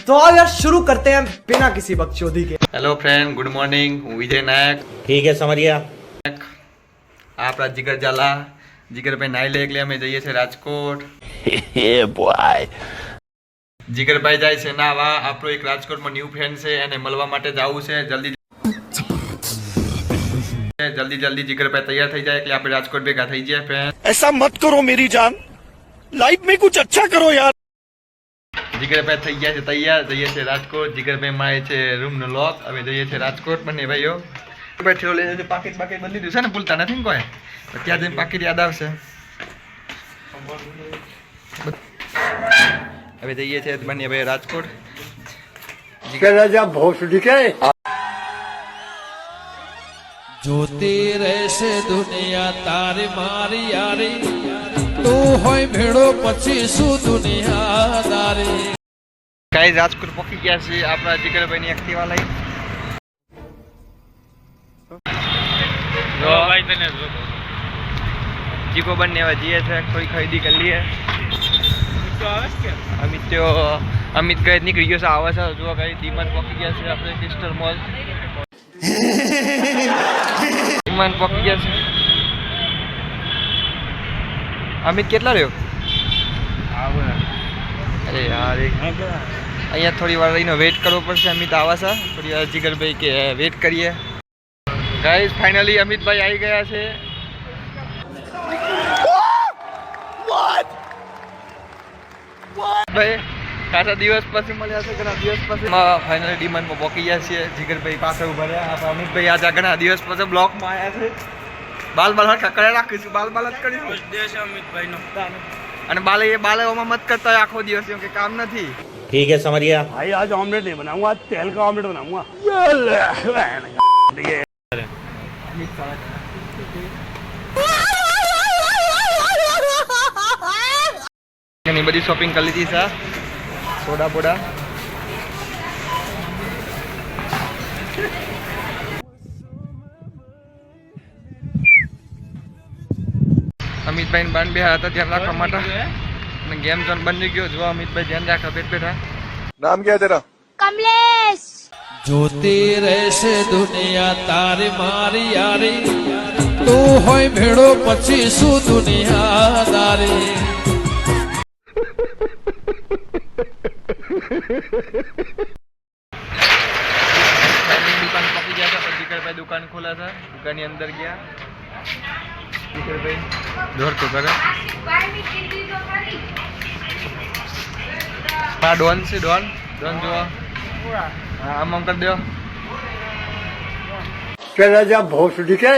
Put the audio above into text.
तो आओ यार शुरू करते हैं बिना किसी बकचोदी के। Hello friend, good morning. હું વિજય નાયક. ठीक है समझ गया. આપણા જીગર ઝાલા જીગરભાઈ નાઈ લે એટલે અમે જઈએ છીએ રાજકોટ. જીગરભાઈ જાય છે નાવા. આપણો એક રાજકોટમાં ન્યૂ ફ્રેન્ડ છે, એને મળવા માટે જવું છે. જલ્દી જીગરભાઈ તૈયાર થઈ જાય એટલે આપણે રાજકોટ ભેગા થઈ જાય. ફ્રેન્ડ, ऐसा मत करो मेरी जान, लाइफ में कुछ अच्छा करो यार. જીગરભાઈ થઈ ગયા છે તૈયાર. જઈએ છે રાજકોટ. જીગરભાઈ મારે છે રૂમ નો લોક. હવે જઈએ છે રાજકોટ. બંને ભાઈઓ બેઠેલો લઈ જશે. પાકીટ બદલી દીધું છે ને, ભૂલતા નથી ને કોઈ. ત્યાં જઈને પાકીટ યાદ આવશે. હવે જઈએ છે બંને ભાઈ રાજકોટ. જોતી રહેશે દુનિયા તારી મારી યારી, તું હોય ભેડો પછી શું દુનિયાદારી. ગાઈસ, રાજકોટ પહોંચી ગયા છે આપણા જીગરભાઈ ની એક્ટિવા લઈ. જીગો બંને હવે જઈએ છે, થોડી ખરીદી કરી લઈએ. અમિત કઈ નીકળી ગયો છે, આવે છે. જો કઈ ડીમાર્ટ પહોંચી ગયા છે આપણે. સિસ્ટર મોલ ડીમાર્ટ પહોંચી ગયા છે. અમિત કેટલા રહ્યો? અરે યાર, અહીંયા થોડી વાર રહીને વેઇટ કરવો પડશે. અમિત આવે છે. થોડી વાર જીગરભાઈ કે વેઇટ કરીએ. ગાઈસ, ફાઇનલી અમિતભાઈ આવી ગયા છે. ભાઈ ખાસા દિવસ પછી મળ્યા છે, ઘણા દિવસ પછી ફાઇનલી ડીમાન્ડમાં પહોંચી ગયા છીએ. જીગરભાઈ પાસે ઉભા રહ્યા. આપણા અમિતભાઈ આજે ઘણા દિવસ પછી બ્લોકમાં આવ્યા છે. બાલ હરખા કરે રાખીશું. બાલ જ કરીશું અમિતભાઈનો. અને બાલેઓમાં મત કરતા હોય આખો દિવસ, કે કામ નથી. ठीक है समझ गया. भाई आज ऑमलेट नहीं बनाऊंगा, आज तेल का ऑमलेट बनाऊंगा. એની બધી શોપિંગ કરી લીધી છે. સોડા બોડા અમિતભાઈ બાન બે હતા ધ્યાન રાખવા માટે. અને ગેમ ઝોન બની ગયો. જો અમિતભાઈ ધ્યાન રાખવા બેઠા. नाम क्या है तेरा? कमलेश। જોતી રહેશે દુનિયા તારી મારી યારી, તું હોય ભેડો પછી શું દુનિયાદારી. દુકાન પકી ગયા હતા. પછી જીગરભાઈ દુકાન ખોલા હતા. દુકાનની અંદર ગયા. જીગરભાઈ દોડતો કરે. હા, ડોન છે. ડોન જુઓ. હા, આમ કરી દો. क्या भोसडी के